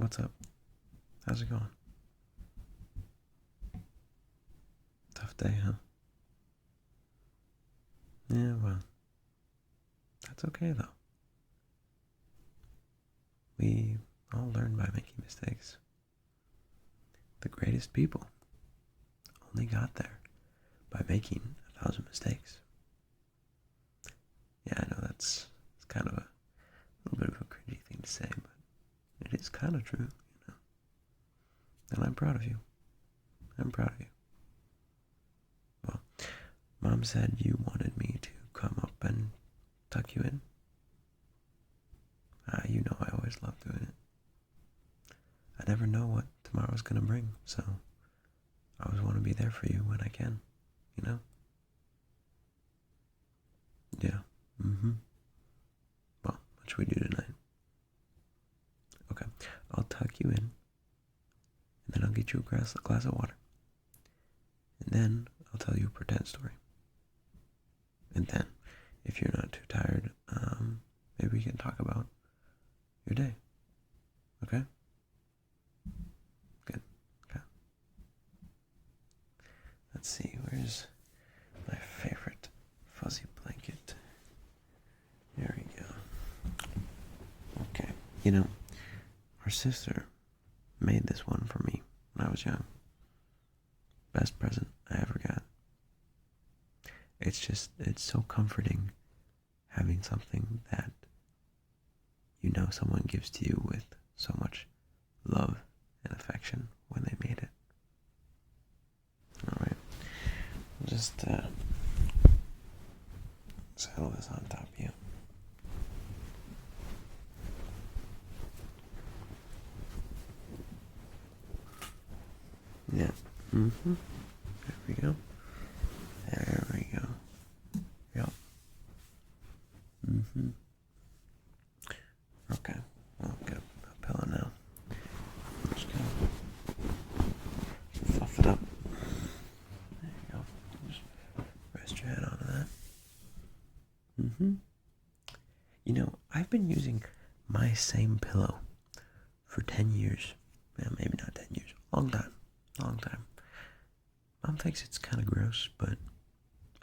What's up? How's it going? Tough day, huh? Yeah, well, that's okay though. We all learn by making mistakes. The greatest people only got there by making 1,000 mistakes. Yeah, I know it's kind of a little bit of a cringy thing to say, but it is kind of true, you know. And I'm proud of you. I'm proud of you. Well, Mom said you wanted me to come up and tuck you in. You know I always love doing it. I never know what tomorrow's gonna bring, so I always want to be there for you when I can, you know? Yeah. Well, what should we do tonight? Okay, I'll tuck you in, and then I'll get you a glass of water. And then I'll tell you a pretend story. And then, if you're not too tired, maybe we can talk about your day. Okay? Good. Okay. Let's see, where's my favorite fuzzy blanket? There we go. Okay. You know, our sister made this one for me when I was young. Best present I ever got. It's so comforting having something that you know someone gives to you with so much love and affection when they made it. Alright, just settle this on top of you. Yeah. There we go. There we go. Yep. Okay. I'll get a pillow now. Just gonna fluff it up. There you go. Just rest your head onto that. You know, I've been using my same pillow for 10 years. Yeah, maybe not 10 years. Long time. Long time. Mom thinks it's kind of gross, but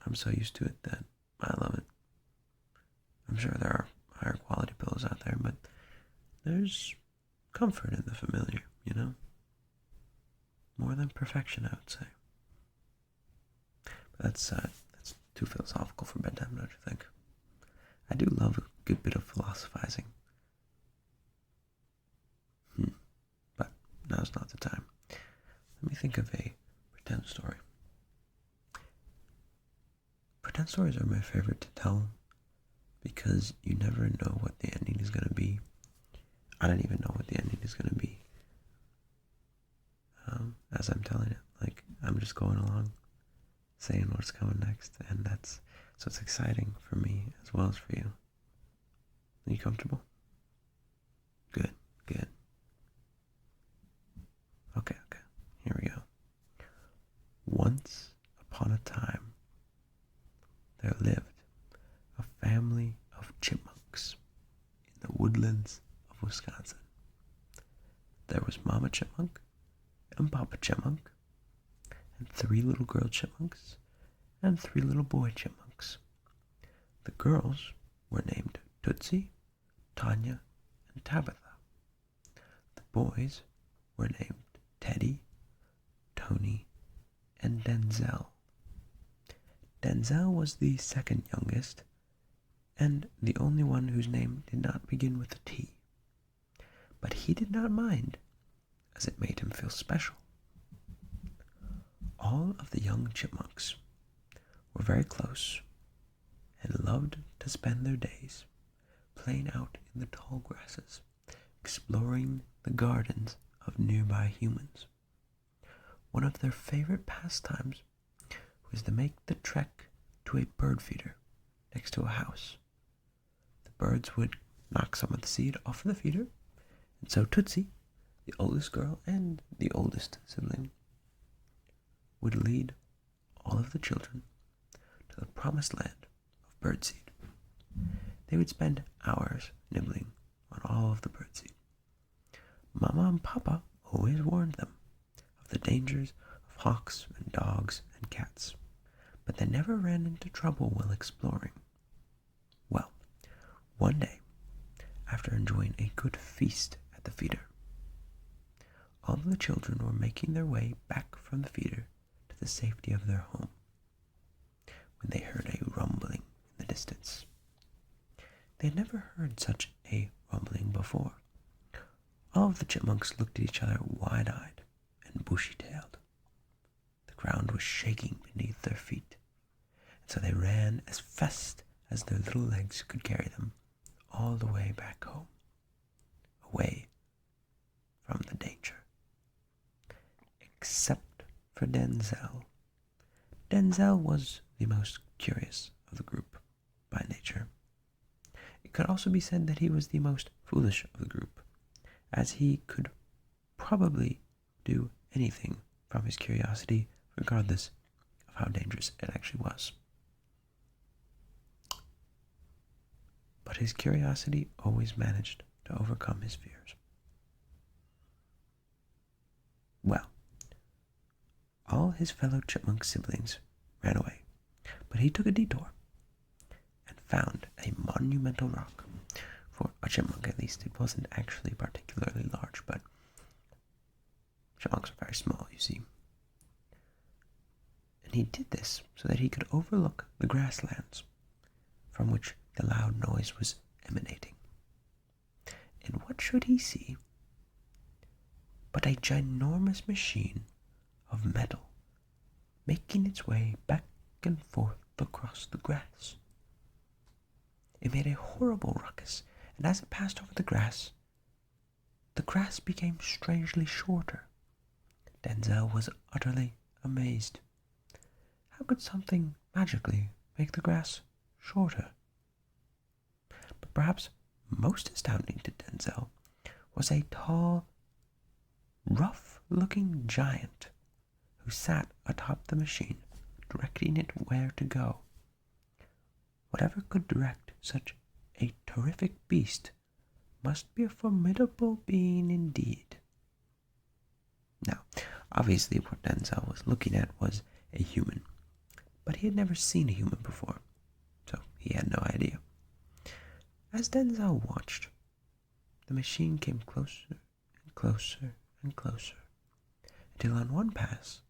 I'm so used to it that I love it. I'm sure there are higher quality pillows out there, but there's comfort in the familiar, you know? More than perfection, I would say. But that's too philosophical for bedtime, don't you think? I do love a good bit of philosophizing. But now's not the time. Let me think of a pretend story. Pretend stories are my favorite to tell because you never know what the ending is going to be. I don't even know what the ending is going to be as I'm telling it. Like, I'm just going along, saying what's coming next, and so it's exciting for me as well as for you. Are you comfortable? Good, good. Okay, here we go. Once upon a time, there lived a family of chipmunks in the woodlands of Wisconsin. There was Mama Chipmunk and Papa Chipmunk and 3 little girl chipmunks and 3 little boy chipmunks. The girls were named Tootsie, Tanya, and Tabitha. The boys were named Teddy, Tony, and Denzel. Denzel was the second youngest, and the only one whose name did not begin with a T. But he did not mind, as it made him feel special. All of the young chipmunks were very close and loved to spend their days playing out in the tall grasses, exploring the gardens of nearby humans. One of their favorite pastimes was to make the trek to a bird feeder next to a house. The birds would knock some of the seed off of the feeder, and so Tootsie, the oldest girl and the oldest sibling, would lead all of the children to the promised land of birdseed. They would spend hours nibbling on all of the birdseed. Mama and Papa always warned them of the dangers of hawks and dogs and cats, but they never ran into trouble while exploring. Well, one day, after enjoying a good feast at the feeder, all of the children were making their way back from the feeder to the safety of their home when they heard a rumbling in the distance. They had never heard such a rumbling before. All of the chipmunks looked at each other wide-eyed and bushy-tailed. The ground was shaking beneath their feet, and so they ran as fast as their little legs could carry them all the way back home, away from the danger. Except for Denzel. Denzel was the most curious of the group by nature. It could also be said that he was the most foolish of the group, as he could probably do anything from his curiosity, regardless of how dangerous it actually was. But his curiosity always managed to overcome his fears. Well, all his fellow chipmunk siblings ran away, but he took a detour and found a monumental rock. For a chipmunk, at least, it wasn't actually particularly large, but chipmunks are very small, you see. And he did this so that he could overlook the grasslands from which the loud noise was emanating. And what should he see but a ginormous machine of metal making its way back and forth across the grass. It made a horrible ruckus, and as it passed over the grass became strangely shorter. Denzel was utterly amazed. How could something magically make the grass shorter? But perhaps most astounding to Denzel was a tall, rough-looking giant who sat atop the machine, directing it where to go. Whatever could direct such a terrific beast must be a formidable being indeed. Now, obviously what Denzel was looking at was a human, but he had never seen a human before, so he had no idea. As Denzel watched, the machine came closer and closer and closer, until on one pass,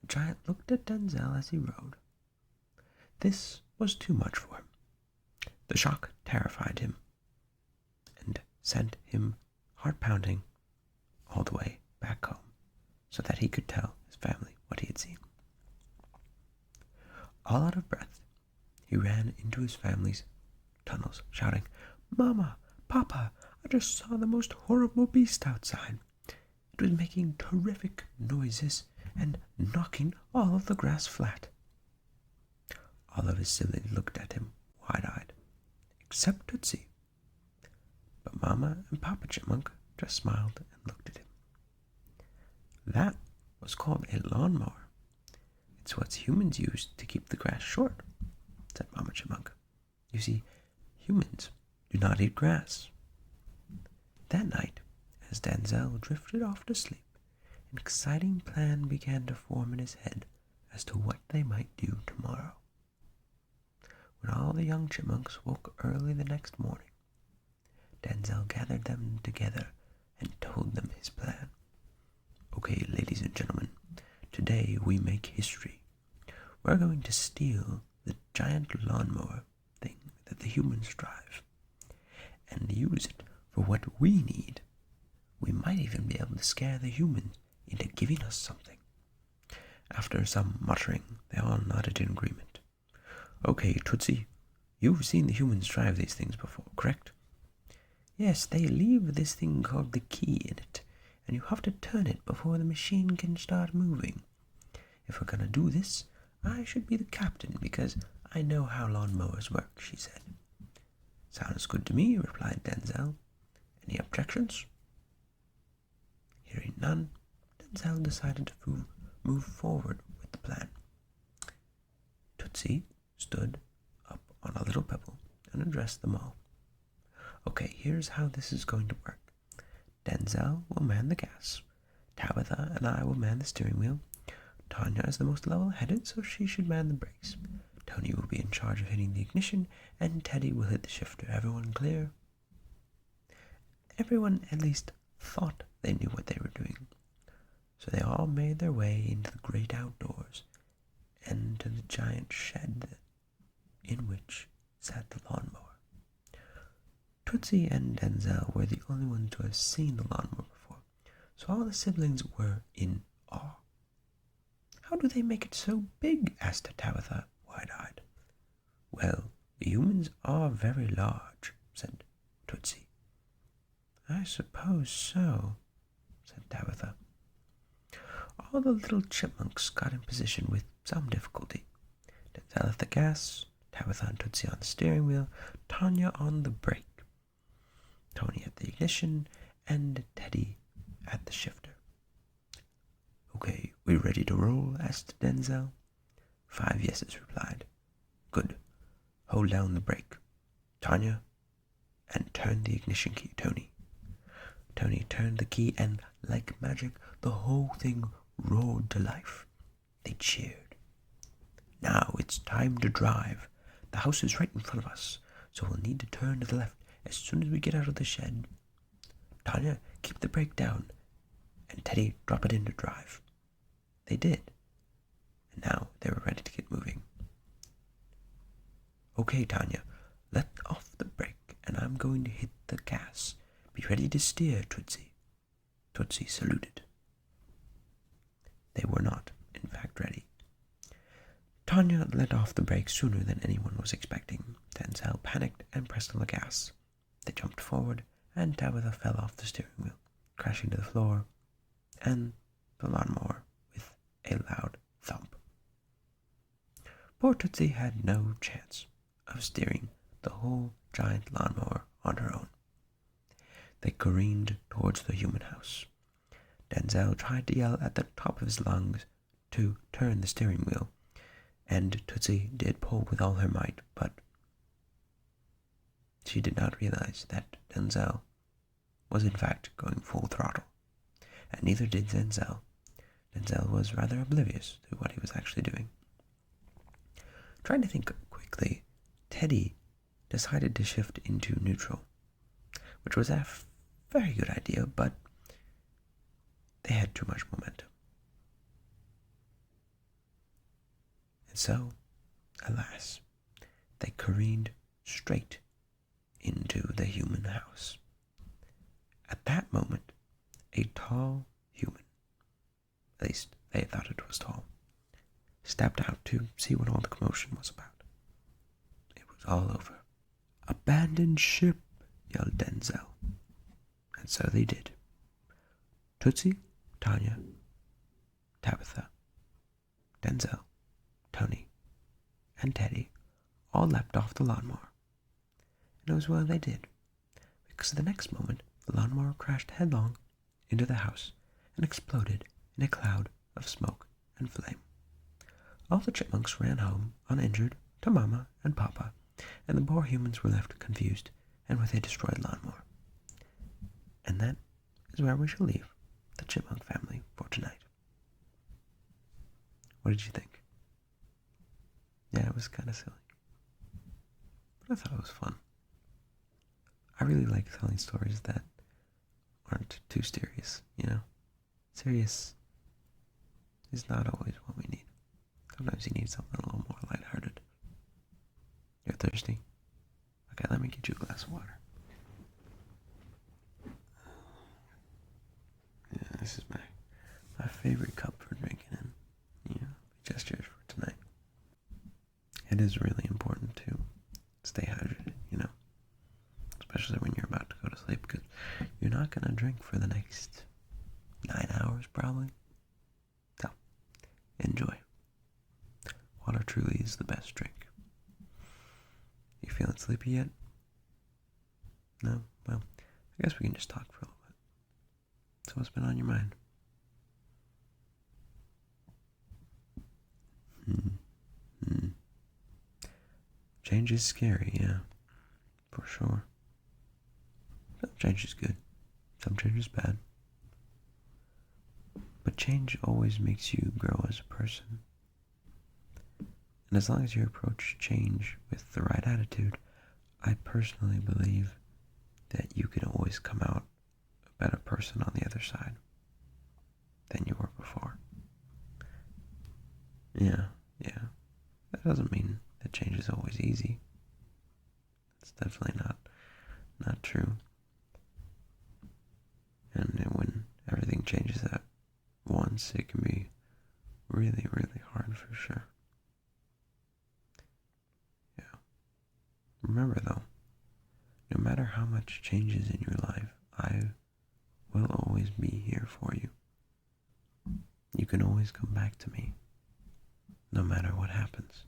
the giant looked at Denzel as he rode. This was too much for him. The shock terrified him and sent him heart-pounding all the way back home so that he could tell his family what he had seen. All out of breath, he ran into his family's tunnels, shouting, "Mama, Papa, I just saw the most horrible beast outside. It was making terrific noises and knocking all of the grass flat." All of his siblings looked at him wide-eyed, except Tootsie. But Mama and Papa Chipmunk just smiled and looked at him. "That was called a lawnmower. It's what humans use to keep the grass short," said Mama Chipmunk. "You see, humans do not eat grass." That night, as Denzel drifted off to sleep, an exciting plan began to form in his head as to what they might do tomorrow. When all the young chipmunks woke early the next morning, Denzel gathered them together and told them his plan. "Okay, ladies and gentlemen, today we make history. We're going to steal the giant lawnmower thing that the humans drive and use it for what we need. We might even be able to scare the humans into giving us something." After some muttering, they all nodded in agreement. "Okay, Tootsie, you've seen the humans drive these things before, correct?" "Yes, they leave this thing called the key in it, and you have to turn it before the machine can start moving. If we're going to do this, I should be the captain because I know how lawnmowers work," she said. "Sounds good to me," replied Denzel. "Any objections?" Hearing none, Denzel decided to move forward with the plan. Tootsie stood up on a little pebble and addressed them all. "Okay, here's how this is going to work. Denzel will man the gas. Tabitha and I will man the steering wheel. Tanya is the most level-headed, so she should man the brakes. Tony will be in charge of hitting the ignition, and Teddy will hit the shifter. Everyone clear? Everyone at least thought they knew what they were doing. So they all made their way into the great outdoors and to the giant shed in which sat the lawnmower. Tootsie and Denzel were the only ones to have seen the lawnmower before, so all the siblings were in awe. "How do they make it so big?" asked Tabitha, wide-eyed. "Well, humans are very large," said Tootsie. "I suppose so," said Tabitha. All the little chipmunks got in position with some difficulty. Denzel at the gas, Tabitha and Tootsie on the steering wheel, Tanya on the brake, Tony at the ignition, and Teddy at the shifter. "Okay, we ready to roll?" asked Denzel. 5 yeses replied. "Good. Hold down the brake, Tanya, and turn the ignition key, Tony." Tony turned the key, and like magic, the whole thing roared to life. They cheered. "Now it's time to drive. The house is right in front of us, so we'll need to turn to the left as soon as we get out of the shed. Tanya, keep the brake down, and Teddy, drop it in to drive." They did, and now they were ready to get moving. "Okay, Tanya, let off the brake, and I'm going to hit the gas. Be ready to steer, Tootsie." Tootsie saluted. They were not, in fact, ready. Tanya let off the brake sooner than anyone was expecting. Denzel panicked and pressed on the gas. They jumped forward, and Tabitha fell off the steering wheel, crashing to the floor and the lawnmower with a loud thump. Poor Tootsie had no chance of steering the whole giant lawnmower on her own. They careened towards the human house. Denzel tried to yell at the top of his lungs to turn the steering wheel, and Tootsie did pull with all her might, but she did not realize that Denzel was in fact going full throttle, and neither did Denzel. Denzel was rather oblivious to what he was actually doing. Trying to think quickly, Teddy decided to shift into neutral, which was a very good idea, but they had too much momentum. And so, alas, they careened straight into the human house. At that moment, a tall human, at least they thought it was tall, stepped out to see what all the commotion was about. It was all over. "Abandon ship!" yelled Denzel. And so they did. Tootsie, Tanya, Tabitha, Denzel, Tony, and Teddy all leapt off the lawnmower. And it was well they did, because the next moment the lawnmower crashed headlong into the house and exploded in a cloud of smoke and flame. All the chipmunks ran home, uninjured, to Mama and Papa, and the poor humans were left confused and with a destroyed lawnmower. And that is where we shall leave the chipmunk family for tonight. What did you think? Yeah, it was kind of silly, but I thought it was fun. I really like telling stories that aren't too serious, Serious is not always what we need. Sometimes you need something a little more lighthearted. You're thirsty? Okay, let me get you a glass of water. Yeah, this is my favorite cup for drinking in. Gestures for tonight. It is really important to stay hydrated, especially when you're about to go to sleep, because you're not going to drink for the next 9 hours probably. So, enjoy. Water truly is the best drink. You feeling sleepy yet? No? Well, I guess we can just talk for a little bit. So what's been on your mind? Change is scary, yeah. For sure. But change is good. Some change is bad. But change always makes you grow as a person. And as long as you approach change with the right attitude, I personally believe that you can always come out a better person on the other side than you were before. Yeah. That doesn't mean that change is always easy. It's definitely not true. And when everything changes at once, it can be really, really hard for sure. Yeah. Remember though, no matter how much changes in your life, I will always be here for you. You can always come back to me, no matter what happens.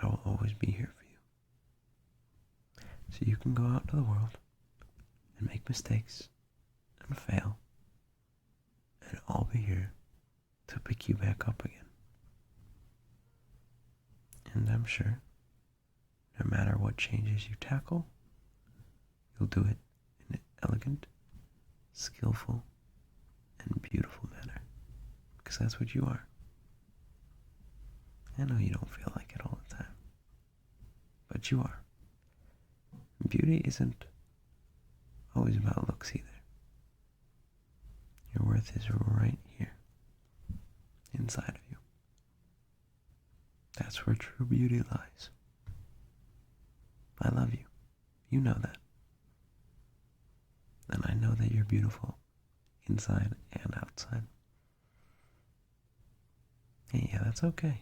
I will always be here for you. So you can go out into the world and make mistakes and fail, and I'll be here to pick you back up again. And I'm sure, no matter what changes you tackle, you'll do it in an elegant, skillful, and beautiful manner, because that's what you are. I know you don't feel like it all the time, but you are. Beauty isn't always about looks either. Your worth is right here, inside of you. That's where true beauty lies. I love you. You know that. And I know that you're beautiful, inside and outside. Hey, yeah, that's okay.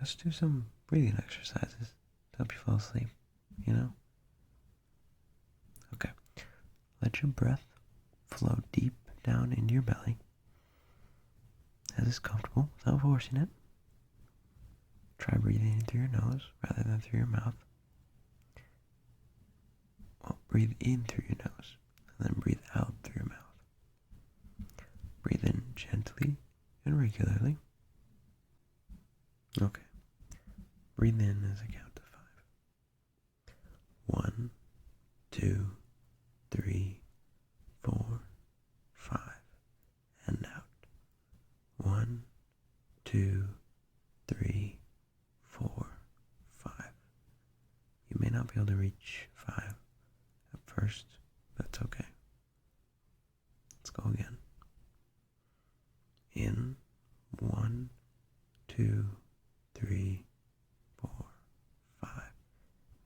Let's do some breathing exercises to help you fall asleep, you know? Okay. Let your breath flow deep down into your belly as is comfortable without forcing it. Try breathing in through your nose rather than through your mouth. Well, breathe in through your nose and then breathe out through your mouth. Breathe in gently and regularly. Okay. Breathe in as I count to 5. 1, 2, 3, 4, 5. And out. 1, 2, 3, 4, 5. You may not be able to reach 5 at first, but it's okay. Let's go again. In. 1, 2, 3, 4, 5.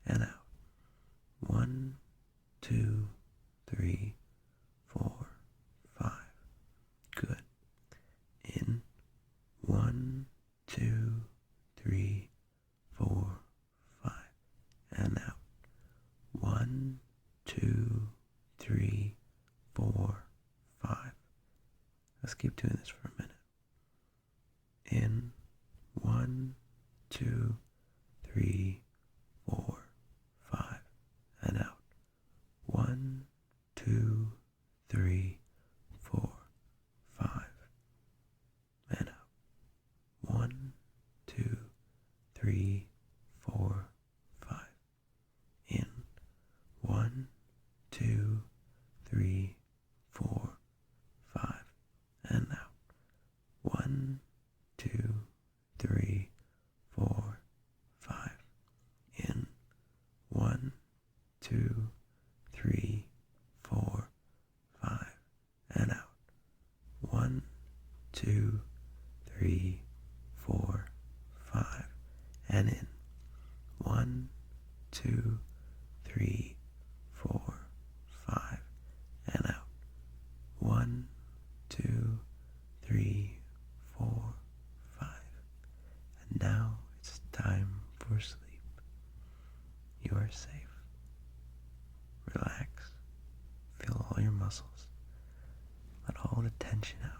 And out. 1, 2, 3, 4, 5. Good. In. 1, 2, 3, 4, 5. And out. 1, 2, 3, 4, 5. Let's keep doing this for a minute. In. 1, 2, 3, 4, 5. And out. 1, 2, 3, 4, 5. And out. 1, 2, 3, 4, 5. In. 1, 2, 3, 4, 5. And out. 1, 2, 3, 4, 5. In. 1, 2, 3, 4, 5. And out. 1, 2, 3, 4, 5. And in. 1, 2, 3, 4, 5. And out. 1, 2, 3, 4, 5. And now it's time for sleep. You are safe. Relax. Feel all your muscles. Let all the tension out.